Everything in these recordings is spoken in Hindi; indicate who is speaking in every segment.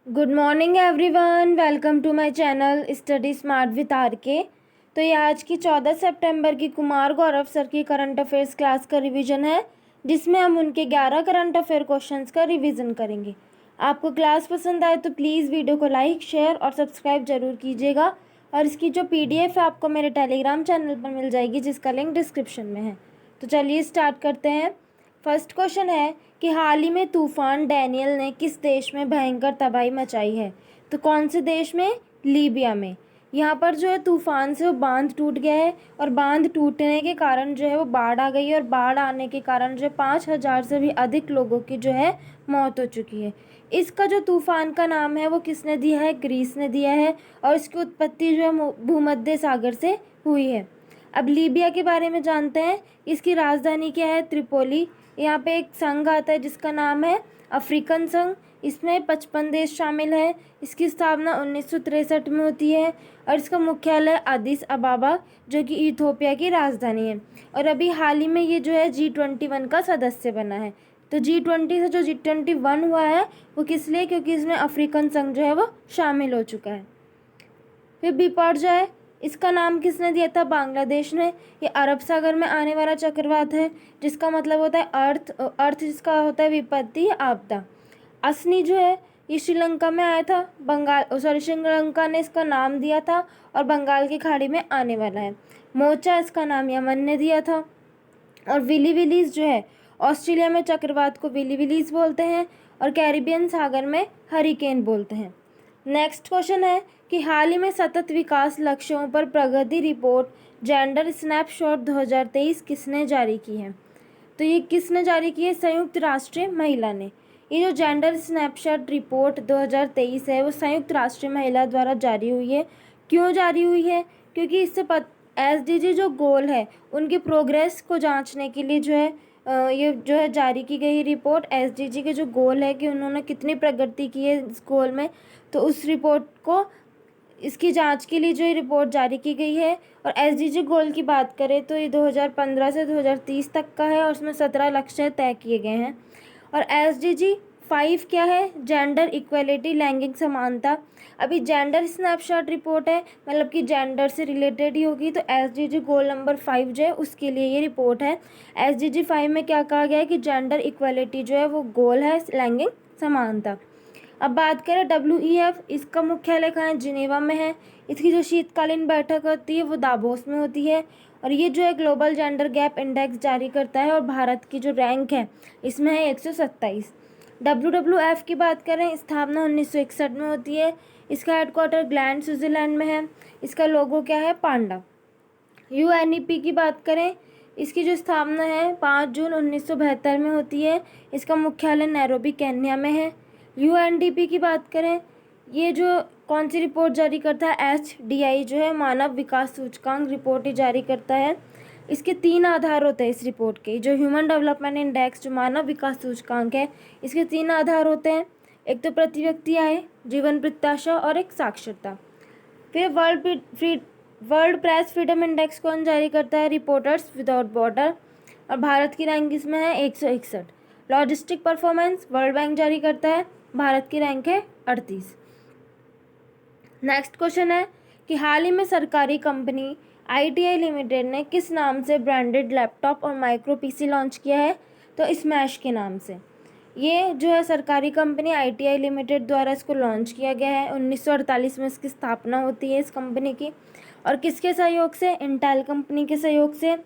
Speaker 1: Good morning everyone, welcome to my channel study smart with R K. तो ये आज की 14 सितंबर की कुमार गौरव सर की करंट अफेयर्स क्लास का रिवीजन है, जिसमें हम उनके 11 करंट अफेयर क्वेश्चंस का रिवीजन करेंगे। आपको क्लास पसंद आए तो प्लीज़ वीडियो को लाइक, शेयर और सब्सक्राइब जरूर कीजिएगा। और इसकी जो PDF है आपको मेरे टेलीग्राम चैनल पर मिल जाएगी, जिसका लिंक डिस्क्रिप्शन में है। तो चलिए स्टार्ट करते हैं। फर्स्ट क्वेश्चन है कि हाल ही में तूफान डैनियल ने किस देश में भयंकर तबाही मचाई है। तो कौन से देश में? लीबिया में। यहाँ पर जो है तूफान से वो बांध टूट गया है, और बांध टूटने के कारण जो है वो बाढ़ आ गई है, और बाढ़ आने के कारण जो है 5,000 से भी अधिक लोगों की जो है मौत हो चुकी है। इसका जो तूफान का नाम है वो किसने दिया है? ग्रीस ने दिया है, और इसकी उत्पत्ति जो है भूमध्य सागर से हुई है। अब लीबिया के बारे में जानते हैं। इसकी राजधानी क्या है? त्रिपोली। यहाँ पे एक संघ आता है जिसका नाम है अफ्रीकन संघ। इसमें 55 देश शामिल हैं। इसकी स्थापना 1963 में होती है, और इसका मुख्यालय अदिस अबाबा, जो कि इथियोपिया की राजधानी है। और अभी हाल ही में ये जो है G21 का सदस्य बना है। तो G20 से जो G21 हुआ है वो किस लिए? क्योंकि इसमें अफ्रीकन संघ जो है वो शामिल हो चुका है। फिर बिपरजॉय, इसका नाम किसने दिया था? बांग्लादेश ने। ये अरब सागर में आने वाला चक्रवात है, जिसका मतलब होता है अर्थ जिसका होता है विपत्ति, आपदा। असनी जो है ये श्रीलंका में आया था। श्रीलंका ने इसका नाम दिया था, और बंगाल की खाड़ी में आने वाला है। मोचा, इसका नाम यमन ने दिया था। और विली विलीज जो है ऑस्ट्रेलिया में चक्रवात को विली विलीज बोलते हैं, और कैरिबियन सागर में हरिकेन बोलते हैं। नेक्स्ट क्वेश्चन है कि हाल ही में सतत विकास लक्ष्यों पर प्रगति रिपोर्ट जेंडर स्नैपशॉट 2023 किसने जारी की है? तो ये किसने जारी की है? संयुक्त राष्ट्र महिला ने। ये जो जेंडर स्नैपशॉट रिपोर्ट 2023 है वो संयुक्त राष्ट्र महिला द्वारा जारी हुई है। क्यों जारी हुई है? क्योंकि इससे SDG जो गोल है उनकी प्रोग्रेस को जांचने के लिए जो है ये जो है जारी की गई रिपोर्ट। SDG के जो गोल है कि उन्होंने कितनी प्रगति की है इस गोल में, तो उस रिपोर्ट को इसकी जांच के लिए जो ये रिपोर्ट जारी की गई है। और SDG गोल की बात करें तो ये 2015 से 2030 तक का है, और उसमें 17 लक्ष्य तय किए गए हैं। और SDG 5 क्या है? जेंडर इक्वलिटी, लैंगिक समानता। अभी जेंडर स्नैपशॉट रिपोर्ट है, मतलब कि जेंडर से रिलेटेड ही होगी। तो SDG गोल नंबर 5 जो है उसके लिए ये रिपोर्ट है। SDG 5 में क्या कहा गया है कि जेंडर इक्वलिटी जो है वो गोल है, लैंगिक समानता। अब बात करें WEF, इसका मुख्यालय कहाँ है? जिनेवा में है। इसकी जो शीतकालीन बैठक होती है वो दावोस में होती है। और ये जो है ग्लोबल जेंडर गैप इंडेक्स जारी करता है, और भारत की जो रैंक है इसमें है 127। WWF की बात करें, स्थापना 1961 में होती है। इसका हेडक्वार्टर ग्लैंड स्विट्जरलैंड में है। इसका लोगो क्या है? पांडा। UNEP की बात करें, इसकी जो स्थापना है 5 जून 1972 में होती है। इसका मुख्यालय नैरोबी, केन्या में है। UNDP की बात करें, ये जो कौन सी रिपोर्ट जारी करता है? HDI जो है मानव विकास सूचकांक रिपोर्ट ही जारी करता है। इसके 3 आधार होते हैं इस रिपोर्ट के। जो ह्यूमन डेवलपमेंट इंडेक्स, जो मानव विकास सूचकांक है, इसके 3 आधार होते हैं। एक तो प्रति व्यक्ति आय, जीवन प्रत्याशा, और एक साक्षरता। फिर वर्ल्ड प्रेस फ्रीडम इंडेक्स कौन जारी करता है? Reporters without border. और भारत की रैंक इसमें है 161। लॉजिस्टिक परफॉर्मेंस वर्ल्ड बैंक जारी करता है। भारत की रैंक है 38। नेक्स्ट क्वेश्चन है कि हाल ही में सरकारी कंपनी ITI लिमिटेड ने किस नाम से ब्रांडेड लैपटॉप और माइक्रो PC लॉन्च किया है? तो स्मैश के नाम से। ये जो है सरकारी कंपनी ITI लिमिटेड द्वारा इसको लॉन्च किया गया है। 1948 में इसकी स्थापना होती है इस कंपनी की। और किसके सहयोग से? इंटेल कंपनी के सहयोग से।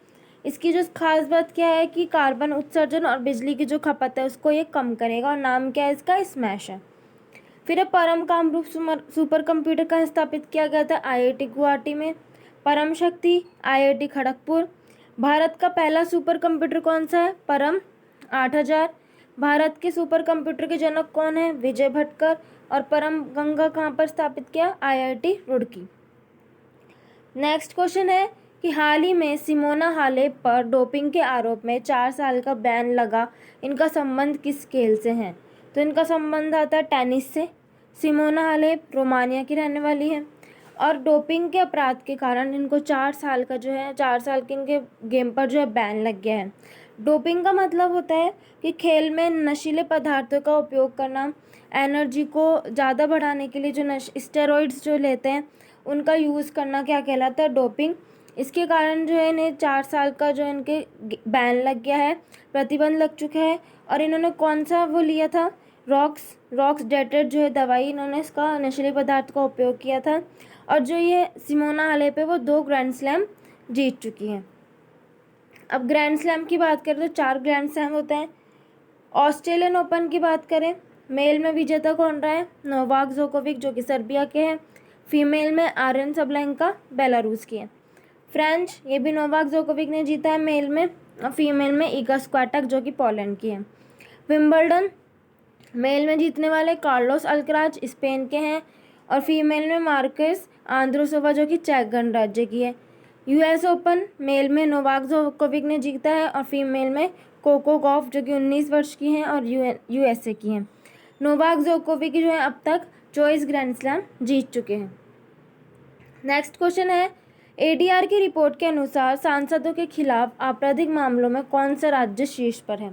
Speaker 1: इसकी जो खास बात क्या है कि कार्बन उत्सर्जन और बिजली की जो खपत है उसको ये कम करेगा, और नाम क्या है इसका? स्मैश है। फिर परम कामरूप सुपर कंप्यूटर कहाँ स्थापित किया गया था? IIT गुवाहाटी में। परम शक्ति IIT खड़गपुर। भारत का पहला सुपर कंप्यूटर कौन सा है? परम 8000। भारत के सुपर कंप्यूटर के जनक कौन है? विजय भटकर। और परम गंगा कहाँ पर स्थापित किया? IIT रुड़की। नेक्स्ट क्वेश्चन है कि हाल ही में सिमोना हालेप पर डोपिंग के आरोप में 4 साल का बैन लगा। इनका संबंध किस खेल से है? तो इनका संबंध आता है टेनिस से। सिमोना हालेप रोमानिया की रहने वाली है, और डोपिंग के अपराध के कारण इनको 4 साल का जो है 4 साल के इनके गेम पर जो है बैन लग गया है। डोपिंग का मतलब होता है कि खेल में नशीले पदार्थों का उपयोग करना, एनर्जी को ज़्यादा बढ़ाने के लिए जो स्टेरॉइड्स जो लेते हैं उनका यूज़ करना क्या कहलाता है, डोपिंग। इसके कारण जो है इन्हें 4 साल का जो इनके बैन लग गया है, प्रतिबंध लग चुका है। और इन्होंने कौन सा वो लिया था, रॉक्स डेटेड जो है दवाई, इन्होंने इसका नशीले पदार्थ का उपयोग किया था। और जो ये सिमोना हालेप है वो 2 ग्रैंड स्लैम जीत चुकी हैं। अब ग्रैंड स्लैम की बात करें तो 4 ग्रैंड स्लैम होते हैं। ऑस्ट्रेलियन ओपन की बात करें, मेल में विजेता कौन रहा है, नोवाक जोकोविक जो कि सर्बिया के हैं। फीमेल में आर्यन सबलेंका बेलारूस की है। फ्रेंच, ये भी नोवाक जोकोविक ने जीता है मेल में, और फीमेल में इगा स्विएटेक जो कि पोलैंड की है। विंबलडन, मेल में जीतने वाले कार्लोस अल्कराज स्पेन के हैं, और फीमेल में मार्केस आंद्रोसोवा जो कि चेक गणराज्य की है। यूएस ओपन, मेल में नोवाक जोकोविक ने जीता है, और फीमेल में कोको गॉफ जो कि 19 वर्ष की हैं और यूएसए की हैं। नोवाक जोकोविक जो है अब तक 24 ग्रैंड स्लैम जीत चुके हैं। नेक्स्ट क्वेश्चन है, एडीआर की रिपोर्ट के अनुसार सांसदों के खिलाफ आपराधिक मामलों में कौन सा राज्य शीर्ष पर है।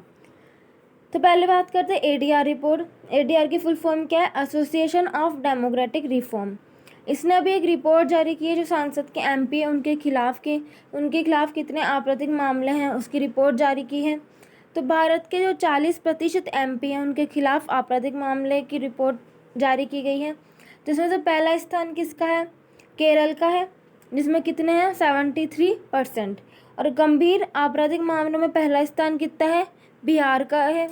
Speaker 1: तो पहले बात करते हैं एडीआर रिपोर्ट। एडीआर की फुल फॉर्म क्या है, एसोसिएशन ऑफ डेमोक्रेटिक रिफॉर्म। इसने अभी एक रिपोर्ट जारी की है, जो सांसद के एमपी है उनके खिलाफ कितने आपराधिक मामले हैं उसकी रिपोर्ट जारी की है। तो भारत के जो 40% एमपी हैं उनके खिलाफ आपराधिक मामले की रिपोर्ट जारी की गई है। जिसमें से पहला स्थान किसका है, केरल का है, जिसमें कितने हैं 73%। और गंभीर आपराधिक मामलों में पहला स्थान कितना है, बिहार का है,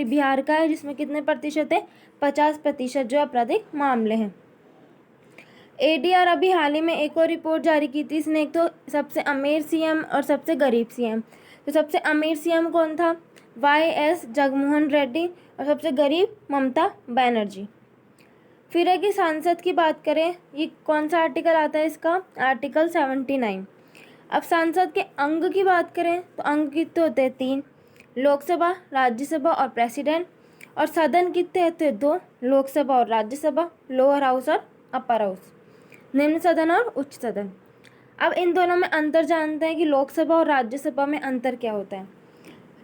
Speaker 1: बिहार का है, जिसमें कितने प्रतिशत है, 50% जो आपराधिक मामले हैं। एडीआर अभी हाल ही में एक और रिपोर्ट जारी की थी इसने, एक तो सबसे अमीर सीएम और सबसे गरीब सीएम। तो सबसे अमीर सीएम कौन था, वाई.एस. जगनमोहन रेड्डी, और सबसे गरीब ममता बनर्जी। फिर है कि सांसद की बात करें, ये कौन सा आर्टिकल आता है इसका, आर्टिकल 79। अब सांसद के अंग की बात करें तो अंग कितने होते हैं, 3, लोकसभा, राज्यसभा और प्रेसिडेंट। और सदन कितने होते हैं, 2, लोकसभा और राज्यसभा, लोअर हाउस और अपर हाउस, निम्न सदन और उच्च सदन। अब इन दोनों में अंतर जानते हैं कि लोकसभा और राज्यसभा में अंतर क्या होता है।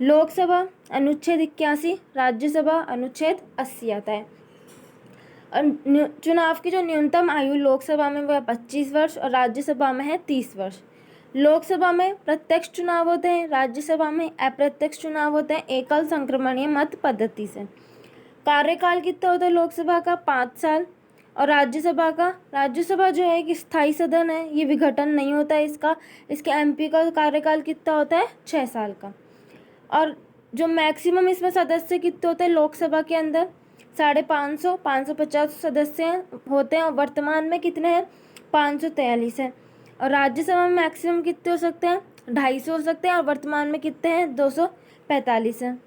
Speaker 1: लोकसभा अनुच्छेद 81, राज्यसभा अनुच्छेद 80 आता है। और चुनाव की जो न्यूनतम आयु लोकसभा में वो है 25 वर्ष और राज्यसभा में है 30 वर्ष। लोकसभा में प्रत्यक्ष चुनाव होते हैं, राज्यसभा में अप्रत्यक्ष चुनाव होते हैं एकल संक्रमणीय मत पद्धति से। कार्यकाल कितना होता है लोकसभा का, 5 साल। और राज्यसभा जो है कि स्थायी सदन है, ये विघटन नहीं होता है इसका। इसके एमपी का कार्यकाल कितना होता है, 6 साल का। और जो मैक्सिमम इसमें सदस्य कितने होते हैं लोकसभा के अंदर, 550 सदस्य होते हैं, और वर्तमान में कितने हैं, 543 हैं। और राज्यसभा में मैक्सिमम कितने हो सकते हैं, 250 हो सकते हैं, और वर्तमान में कितने हैं, 245 हैं।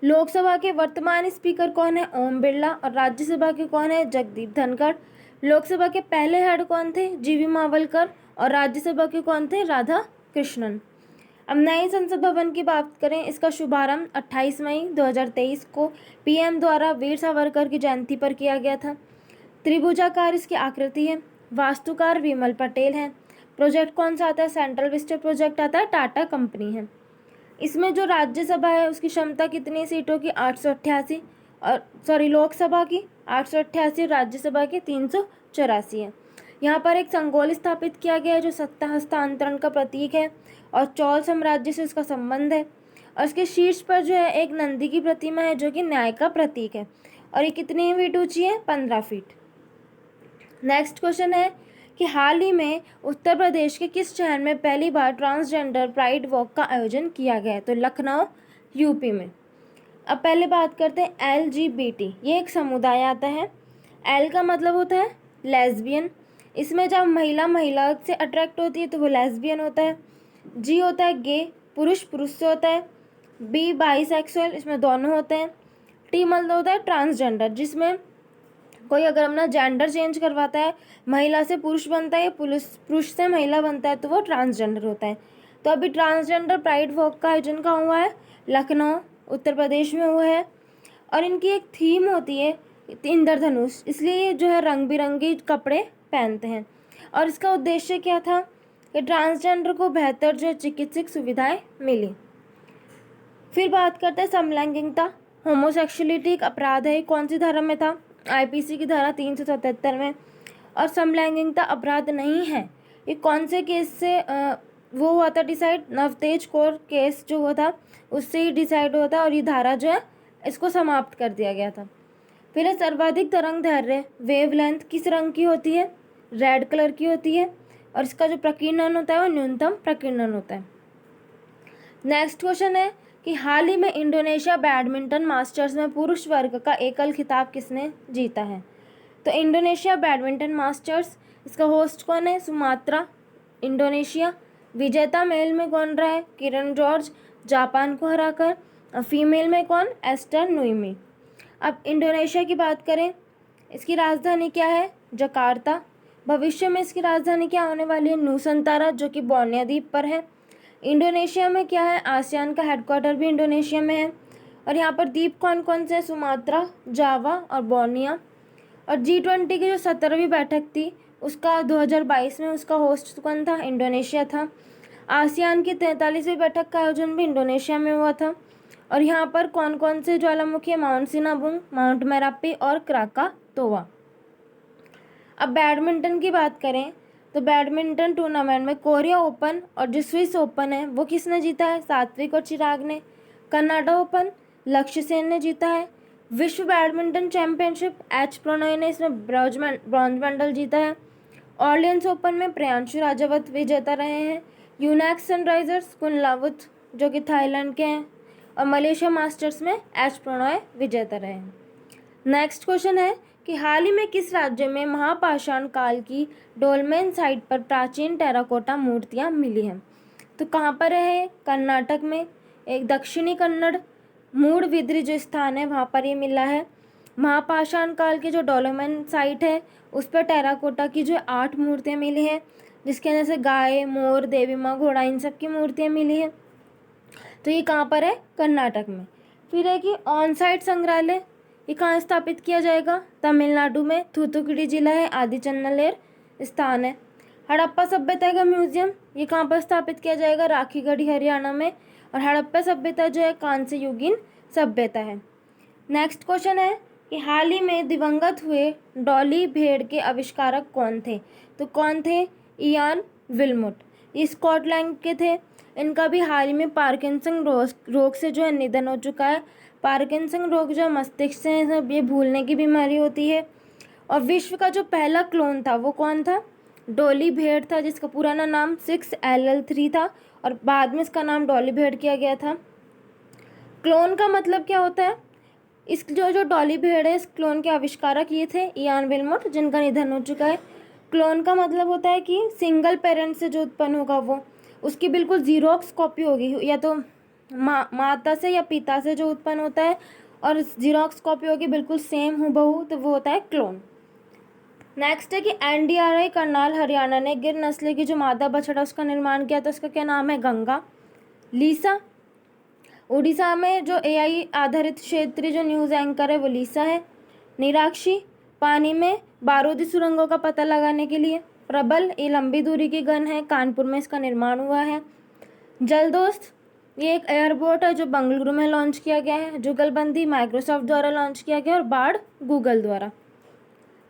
Speaker 1: लोकसभा के वर्तमान स्पीकर कौन है, ओम बिरला, और राज्यसभा के कौन है, जगदीप धनखड़। लोकसभा के पहले हेड कौन थे, जीवी मावलकर, और राज्यसभा के कौन थे, राधा कृष्णन। अब नए संसद भवन की बात करें, इसका शुभारंभ 28 मई 2023 को पीएम द्वारा वीर सावरकर की जयंती पर किया गया था। त्रिभुजाकार इसकी आकृति है, वास्तुकार विमल पटेल हैं। प्रोजेक्ट कौन सा आता है, सेंट्रल विस्टा प्रोजेक्ट आता है, टाटा कंपनी है। इसमें जो राज्यसभा है उसकी क्षमता कितनी सीटों की, 888, और लोकसभा की 888, राज्यसभा की 384 है। यहाँ पर एक संगोल स्थापित किया गया है जो सत्ता हस्तांतरण का प्रतीक है, और चौल साम्राज्य से उसका संबंध है। और इसके शीर्ष पर जो है एक नंदी की प्रतिमा है जो कि न्याय का प्रतीक है, और ये कितनी फीट ऊंची है, 15 फीट। नेक्स्ट क्वेश्चन है कि हाल ही में उत्तर प्रदेश के किस शहर में पहली बार ट्रांसजेंडर प्राइड वॉक का आयोजन किया गया है, तो लखनऊ यूपी में। अब पहले बात करते हैं LGBT, ये एक समुदाय आता है। एल का मतलब होता है लेस्बियन, इसमें जब महिला से अट्रैक्ट होती है तो वो लेस्बियन होता है। जी होता है गे, पुरुष से होता है। बी बाईसेक्सुअल, इसमें दोनों होते हैं। टी मतलब होता है ट्रांसजेंडर, जिसमें कोई अगर अपना जेंडर चेंज करवाता है, महिला से पुरुष बनता है या पुरुष से महिला बनता है, तो वो ट्रांसजेंडर होता है। तो अभी ट्रांसजेंडर प्राइड वॉक का आयोजन कहाँ हुआ है, लखनऊ उत्तर प्रदेश में हुआ है। और इनकी एक थीम होती है इंद्रधनुष, इसलिए ये जो है रंग बिरंगे कपड़े पहनते हैं। और इसका उद्देश्य क्या था कि ट्रांसजेंडर को बेहतर जो चिकित्सक सुविधाएं मिली। फिर बात करते हैं समलैंगिकता। होमोसेक्सुअलिटी एक अपराध है, कौन सी धारा में था? आईपीसी की धारा 377 में। और समलैंगिकता अपराध नहीं है, ये कौन से केस से वो हुआ था डिसाइड? नवतेज कौर केस जो हुआ था उससे ही डिसाइड हुआ था, और ये धारा जो है इसको समाप्त कर दिया गया था। फिर है सर्वाधिक तरंग दैर्घ्य, वेवलेंथ किस रंग की होती है? रेड कलर की होती है, और इसका जो प्रकीर्णन होता है वो न्यूनतम प्रकीर्णन होता है। नेक्स्ट क्वेश्चन है कि हाल ही में इंडोनेशिया बैडमिंटन मास्टर्स में पुरुष वर्ग का एकल खिताब किसने जीता है? तो इंडोनेशिया बैडमिंटन मास्टर्स, इसका होस्ट कौन है? Sumatra, Indonesia. विजेता मेल में कौन रहा है? किरण जॉर्ज, जापान को हराकर। और फीमेल में कौन? एस्टर नोइमी। अब इंडोनेशिया की बात करें, इसकी राजधानी क्या है? जकार्ता। भविष्य में इसकी राजधानी क्या होने वाली है? नूसंतारा, जो कि बोर्नियो द्वीप पर है। इंडोनेशिया में क्या है? आसियान का हेडक्वार्टर भी इंडोनेशिया में है। और यहाँ पर द्वीप कौन कौन से? सुमात्रा, जावा और बोर्नियो। और G20 की जो 17वीं बैठक थी उसका 2022 में उसका होस्ट कौन था? इंडोनेशिया था। आसियान की 43वीं बैठक का आयोजन भी इंडोनेशिया में हुआ था। और यहाँ पर कौन कौन से ज्वालामुखी? माउंट सिनाबुंग, माउंट मेरापी और क्राकातोआ। अब बैडमिंटन की बात करें तो बैडमिंटन टूर्नामेंट में कोरिया ओपन और जो स्विस ओपन है वो किसने जीता है? सात्विक और चिराग ने। कनाडा ओपन लक्ष्य सेन ने जीता है। विश्व बैडमिंटन चैंपियनशिप एच प्रणॉय ने इसमें ब्रॉन्ज मेडल जीता है। ऑर्लियंस ओपन में प्रियांशु राजावत विजेता रहे हैं। यूनैक्स सनराइजर्स कुनलावुत जो कि थाईलैंड के हैं। और मलेशिया मास्टर्स में एच प्रणॉय विजेता रहे हैं। नेक्स्ट क्वेश्चन है कि हाल ही में किस राज्य में महापाषाण काल की डोलमेन साइट पर प्राचीन टेराकोटा मूर्तियां मिली हैं? तो कहाँ पर है? कर्नाटक में। एक दक्षिणी कन्नड़ मूडबिद्री जो स्थान है वहाँ पर ये मिला है। महापाषाण काल की जो डोलमेन साइट है उस पर टेराकोटा की जो 8 मूर्तियाँ मिली हैं, जिसके अंदर से गाय, मोर, देवी माँ, घोड़ा, इन सब की मूर्तियाँ मिली हैं। तो ये कहाँ पर है? कर्नाटक में। फिर है कि ऑन साइट संग्रहालय, ये कहाँ स्थापित किया जाएगा? तमिलनाडु में। थूथुकुडी जिला है, आदिचन्नलेर स्थान है। हड़प्पा सभ्यता का म्यूजियम, ये कहाँ पर स्थापित किया जाएगा? राखीगढ़ी हरियाणा में। और हड़प्पा सभ्यता जो है कांस्य युगीन सभ्यता है। नेक्स्ट क्वेश्चन है कि हाल ही में दिवंगत हुए डॉली भेड़ के आविष्कारक कौन थे? तो कौन थे? इयान विल्मोट, ये स्कॉटलैंड के थे। इनका भी हाल ही में पार्किंसन रोग से जो है निधन हो चुका है। पार्किंसन रोग जो मस्तिष्क से ये भूलने की बीमारी होती है। और विश्व का जो पहला क्लोन था वो कौन था? डॉली भेड़ था, जिसका पुराना नाम 6LL3 था और बाद में इसका नाम डॉली भेड़ किया गया था। क्लोन का मतलब क्या होता है? इस जो डॉली भेड़ है, इस क्लोन के आविष्कारक ये थे इयान विल्मोट, जिनका निधन हो चुका है। क्लोन का मतलब होता है कि सिंगल पेरेंट से जो उत्पन्न होगा वो उसकी बिल्कुल जीरोक्स कॉपी होगी, या तो माता से या पिता से जो उत्पन्न होता है और जीरोक्स कॉपी होगी बिल्कुल सेम हूबहू, तो वो होता है क्लोन। नेक्स्ट है कि NDRI करनाल हरियाणा ने गिर नस्ल की जो मादा बछड़ा उसका निर्माण किया था, उसका क्या नाम है? गंगा। लीसा, उड़ीसा में जो AI आधारित क्षेत्रीय जो न्यूज़ एंकर है वो लीसा है। निराक्षी, पानी में बारूदी सुरंगों का पता लगाने के लिए। प्रबल, ये लंबी दूरी की गन है, कानपुर में इसका निर्माण हुआ है। जलदोस्त, ये एक एयरबोट है जो बंगलुरु में लॉन्च किया गया है। जुगलबंदी माइक्रोसॉफ्ट द्वारा लॉन्च किया गया और बाढ़ गूगल द्वारा।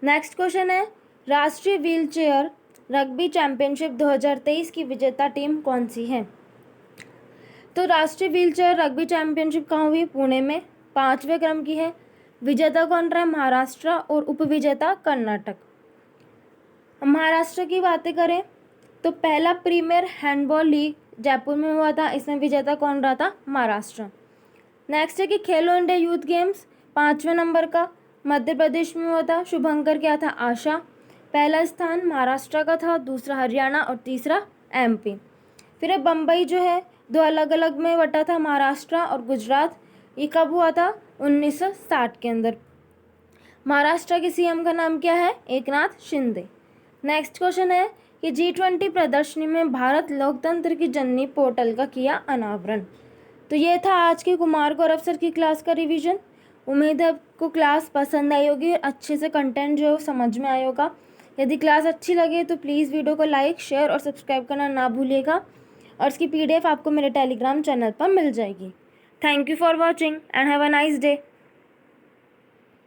Speaker 1: नेक्स्ट क्वेश्चन है राष्ट्रीय व्हीलचेयर रग्बी चैंपियनशिप 2023 की विजेता टीम कौन सी है? तो राष्ट्रीय व्हीलचेयर रग्बी चैंपियनशिप कहाँ हुई? पुणे में, 5वें क्रम की है। विजेता कौन रहा है? महाराष्ट्र और उपविजेता कर्नाटक। महाराष्ट्र की बातें करें तो पहला प्रीमियर हैंडबॉल लीग जयपुर में हुआ था, इसमें विजेता कौन रहा था? महाराष्ट्र। नेक्स्ट है कि खेलो इंडिया यूथ गेम्स 5वें नंबर का मध्य प्रदेश में हुआ था। शुभंकर क्या था? आशा। पहला स्थान महाराष्ट्र का था, दूसरा हरियाणा और तीसरा MP। फिर बम्बई जो है 2 अलग अलग में बटा था, महाराष्ट्र और गुजरात। ये कब हुआ था? 1960 के अंदर। महाराष्ट्र के CM का नाम क्या है? एकनाथ शिंदे। नेक्स्ट क्वेश्चन है कि G20 प्रदर्शनी में भारत लोकतंत्र की जननी पोर्टल का किया अनावरण। तो ये था आज के कुमार गौरव सर की क्लास का रिवीजन। उम्मीद है आपको क्लास पसंद आई होगी और अच्छे से कंटेंट जो है समझ में आया होगा। यदि क्लास अच्छी लगे तो प्लीज़ वीडियो को लाइक, शेयर और सब्सक्राइब करना ना भूलिएगा। और इसकी PDF आपको मेरे टेलीग्राम चैनल पर मिल जाएगी। Thank you for watching and have a nice day.